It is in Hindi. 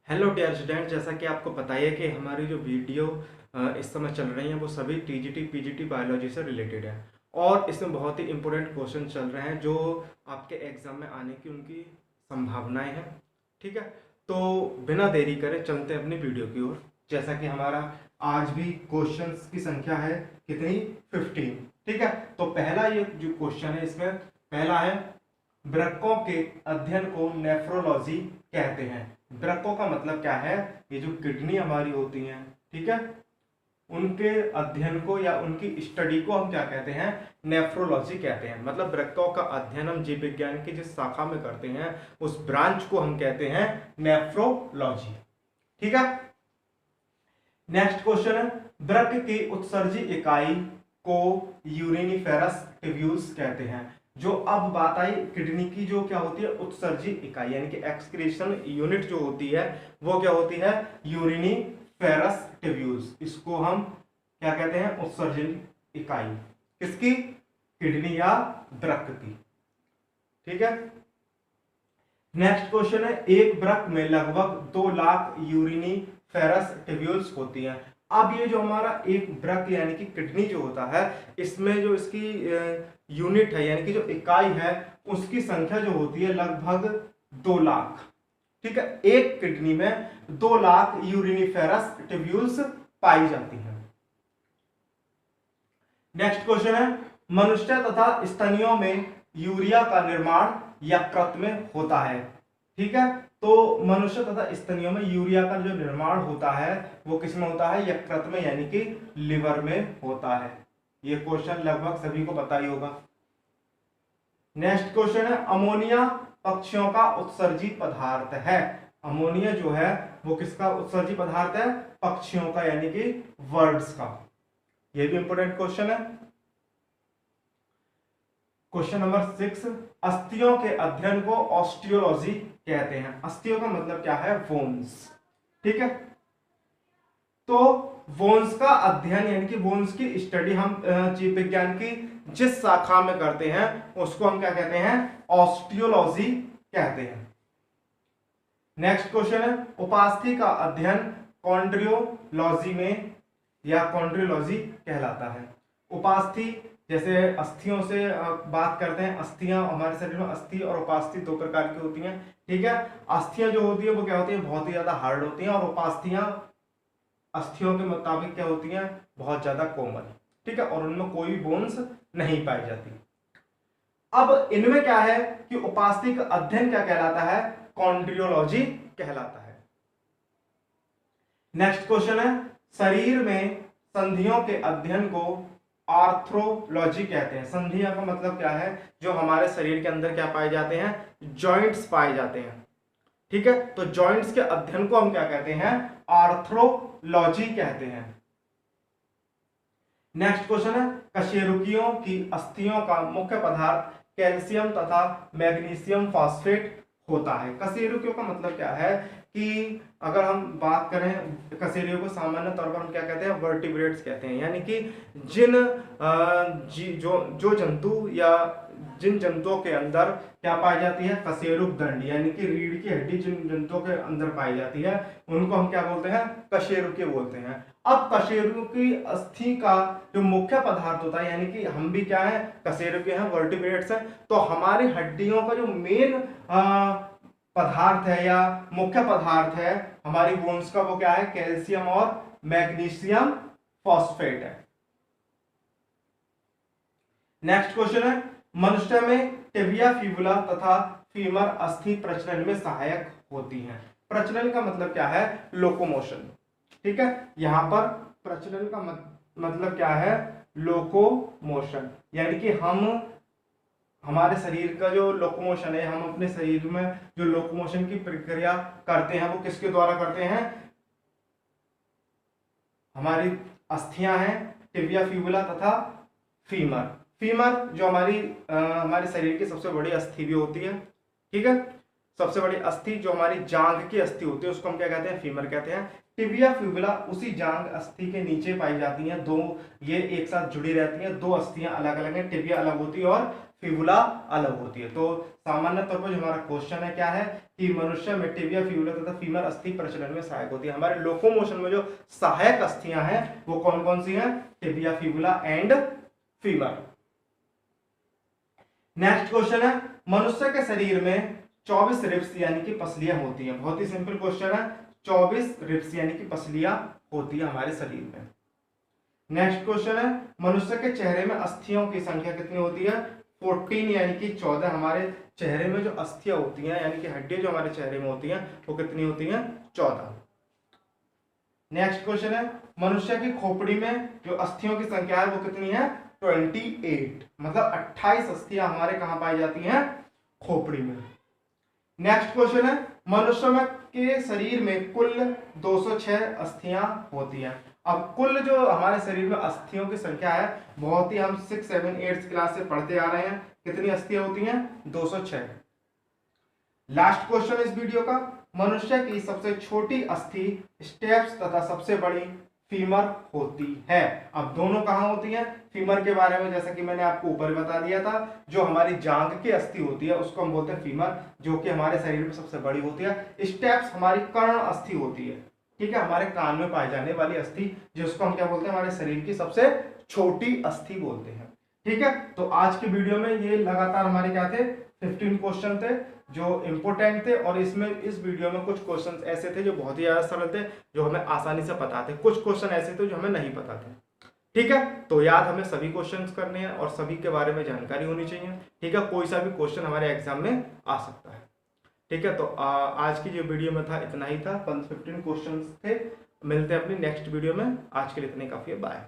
हेलो डियर स्टूडेंट, जैसा कि आपको पता ही है कि हमारी जो वीडियो इस समय चल रही हैं वो सभी टीजीटी पीजीटी बायोलॉजी से रिलेटेड है। और इसमें बहुत ही इंपॉर्टेंट क्वेश्चन चल रहे हैं जो आपके एग्जाम में आने की उनकी संभावनाएं हैं। ठीक है, तो बिना देरी करे चलते हैं अपनी वीडियो की ओर। जैसा कि हमारा आज भी क्वेश्चंस की संख्या है कितनी, 15। ठीक है, तो पहला ये जो क्वेश्चन है इसमें पहला है, वृक्कों के अध्ययन को नेफ्रोलॉजी कहते हैं। वृक्कों का मतलब क्या है, ये जो किडनी हमारी होती हैं, ठीक है, उनके अध्ययन को या उनकी स्टडी को हम क्या कहते हैं, नेफ्रोलॉजी कहते हैं। मतलब वृक्कों का अध्ययन हम जीव विज्ञान की जिस शाखा में करते हैं उस ब्रांच को हम कहते हैं नेफ्रोलॉजी। ठीक है, नेक्स्ट क्वेश्चन है, वृक्क की उत्सर्जी इकाई को यूरिनिफेरस ट्यूब्यूल्स कहते हैं। जो अब बात आई किडनी की, जो क्या होती है उत्सर्जी इकाई यानी कि एक्सक्रीशन यूनिट जो होती है वो क्या होती है, यूरिनिफेरस ट्यूब्यूल्स। इसको हम क्या कहते हैं, उत्सर्जन इकाई किसकी, किडनी या वृक्क की। ठीक है, नेक्स्ट क्वेश्चन है, एक वृक्क में लगभग 2 लाख यूरिनिफेरस ट्यूब्यूल्स होती हैं। अब ये जो हमारा एक वृक्क यानी कि किडनी जो होता है, इसमें जो इसकी यूनिट है यानी कि जो इकाई है उसकी संख्या जो होती है लगभग 2 लाख। ठीक है, एक किडनी में 2 लाख यूरिनिफेरस ट्यूब्यूल्स पाई जाती हैं। नेक्स्ट क्वेश्चन है, मनुष्य तथा स्तनियों में यूरिया का निर्माण यकृत में होता है। ठीक है, तो मनुष्य तथा स्तनियों में यूरिया का जो निर्माण होता है वो किस में होता है, यकृत में यानी कि लिवर में होता है। ये क्वेश्चन लगभग सभी को पता ही होगा। नेक्स्ट क्वेश्चन है, अमोनिया पक्षियों का उत्सर्जी पदार्थ है। अमोनिया जो है वो किसका उत्सर्जी पदार्थ है, पक्षियों का यानी कि बर्ड्स का। ये भी इंपॉर्टेंट क्वेश्चन है। क्वेश्चन नंबर 6, अस्थियों के अध्ययन को ऑस्टियोलॉजी कहते हैं। अस्थियों का मतलब क्या है, बोन्स। ठीक है, तो बोन्स का अध्ययन यानी कि बोन्स की स्टडी हम जीव विज्ञान की जिस शाखा में करते हैं उसको हम क्या कहते हैं, ऑस्टियोलॉजी कहते हैं। नेक्स्ट क्वेश्चन है, उपास्थि का अध्ययन कॉन्ड्रियोलॉजी में या कॉन्ड्रियोलॉजी कहलाता है। उपास्थि जैसे अस्थियों से बात करते हैं, अस्थियां हमारे शरीर में अस्थि और उपास्थि 2 प्रकार की होती हैं। ठीक है, अस्थियां जो होती है वो क्या होती है, बहुत ही ज्यादा हार्ड होती हैं, और उपास्थियां अस्थियों के मुताबिक क्या होती हैं, बहुत ज्यादा कोमल। ठीक है, और उनमें कोई भी बोन्स नहीं पाई जाती। अब इनमें क्या है कि उपास्थि का अध्ययन क्या कहलाता है, कॉन्ड्रियोलॉजी कहलाता है। नेक्स्ट क्वेश्चन है, शरीर में संधियों के अध्ययन को आर्थ्रोलॉजी कहते हैं। संधियां का मतलब क्या है, जो हमारे शरीर के अंदर क्या पाए जाते हैं, जॉइंट्स पाए जाते हैं। ठीक है, तो जॉइंट्स के अध्ययन को हम क्या कहते हैं, आर्थ्रोलॉजी कहते हैं। नेक्स्ट क्वेश्चन है, कशेरुकियों की अस्थियों का मुख्य पदार्थ कैल्शियम तथा मैग्नीशियम फॉस्फेट होता है। कशेरुकियों का मतलब क्या है कि अगर हम बात करें कशेरुकियों को सामान्य तौर पर हम क्या कहते हैं, वर्टिब्रेट्स कहते हैं। यानी कि जो जंतु या जिन जंतुओं के अंदर क्या पाई जाती है, कशेरुक दंड यानी कि रीढ़ की हड्डी जिन जंतुओं के अंदर पाई जाती है उनको हम क्या बोलते हैं, कशेरुकी बोलते हैं। अब कशेरुकी अस्थि का जो मुख्य पदार्थ होता है यानी कि हम भी क्या है, कशेरुकी हैं, वर्टिब्रेट्स हैं, तो हमारी हड्डियों का जो मेन पदार्थ है या मुख्य पदार्थ है हमारी बोन्स का, वो क्या है, कैल्शियम और मैग्नीशियम फॉस्फेट है। नेक्स्ट क्वेश्चन है, मनुष्य में टिबिया फिबुला तथा फीमर अस्थि प्रचलन में सहायक होती हैं। प्रचलन का मतलब क्या है, लोकोमोशन। ठीक है, यहां पर प्रचलन का मतलब क्या है, लोकोमोशन, यानी कि हम हमारे शरीर का जो लोकोमोशन है, हम अपने शरीर में जो लोकोमोशन की प्रक्रिया करते हैं वो किसके द्वारा करते हैं, हमारी अस्थियां हैं टिबिया फिबुला तथा फीमर। फीमर जो हमारे शरीर की सबसे बड़ी अस्थि भी होती है। ठीक है, सबसे बड़ी अस्थि जो हमारी जांघ की अस्थि होती है उसको हम क्या कहते हैं, फीमर कहते हैं। टिबिया फिबुला उसी जांघ अस्थि के नीचे पाई जाती हैं, दो ये एक साथ जुड़ी रहती हैं, 2 अस्थियां अलग अलग हैं, टिबिया अलग होती है और फिबुला अलग होती है। तो सामान्य तौर पर जो हमारा क्वेश्चन है क्या है कि मनुष्य में टिबिया, फिबुला तथा फीमर अस्थि प्रचलन में सहायक होती है। हमारे लोकोमोशन में जो सहायक अस्थियां हैं वो कौन कौन सी हैं? Tibia, fibula and femur. Next question है, मनुष्य के शरीर में 24 रिब्स यानी कि पसलियां होती हैं। बहुत ही सिंपल क्वेश्चन है, 24 रिब्स यानी कि पसलियां होती है हमारे शरीर में। नेक्स्ट क्वेश्चन है, मनुष्य के चेहरे में अस्थियों की संख्या कितनी होती है? 14 यानी कि 14। हमारे चेहरे में जो अस्थियां होती हैं यानी कि हड्डियां जो हमारे चेहरे में होती हैं वो कितनी होती हैं? 14। नेक्स्ट क्वेश्चन है, मनुष्य की खोपड़ी में जो अस्थियों की संख्या है वो कितनी है? 28। मतलब 28 अस्थियां हमारे कहां पाई जाती हैं? खोपड़ी में। नेक्स्ट क्वेश्चन है, मनुष्य में के शरीर में कुल 206 अस्थियां होती हैं। अब कुल जो हमारे शरीर में अस्थियों की संख्या है, बहुत ही हम 6, 7, 8 क्लास से पढ़ते आ रहे हैं, कितनी अस्थियां होती हैं? 206। लास्ट क्वेश्चन इस वीडियो का, मनुष्य की सबसे छोटी अस्थि स्टेप्स तथा सबसे बड़ी फीमर होती है। अब दोनों कहां होती हैं? फीमर के बारे में जैसा कि मैंने आपको ऊपर बता दिया था, जो हमारी जांघ की अस्थि होती है उसको हम बोलते हैं फीमर, जो कि हमारे शरीर में सबसे बड़ी होती है। स्टेप्स हमारी कर्ण अस्थि होती है, ठीक है, हमारे कान में पाई जाने वाली अस्थि, जिसको हम क्या बोलते हैं? हमारे शरीर की सबसे छोटी अस्थि बोलते हैं। ठीक है, तो आज की वीडियो में ये लगातार हमारे क्या थे? 15 क्वेश्चन थे जो इंपोर्टेंट थे, और इसमें इस वीडियो में कुछ क्वेश्चंस ऐसे थे जो बहुत ही ज्यादा सरल थे, जो हमें आसानी से पता थे। कुछ क्वेश्चन ऐसे थे जो हमें नहीं पता थे। ठीक है, तो याद हमें सभी क्वेश्चंस करने हैं और सभी के बारे में जानकारी होनी चाहिए। ठीक है, कोई सा भी क्वेश्चन हमारे एग्जाम में आ सकता है। ठीक है, तो आज की जो वीडियो में था इतना ही था, 15 क्वेश्चंस थे। मिलते हैं अपनी नेक्स्ट वीडियो में, आज के लिए इतने काफी है, बाय।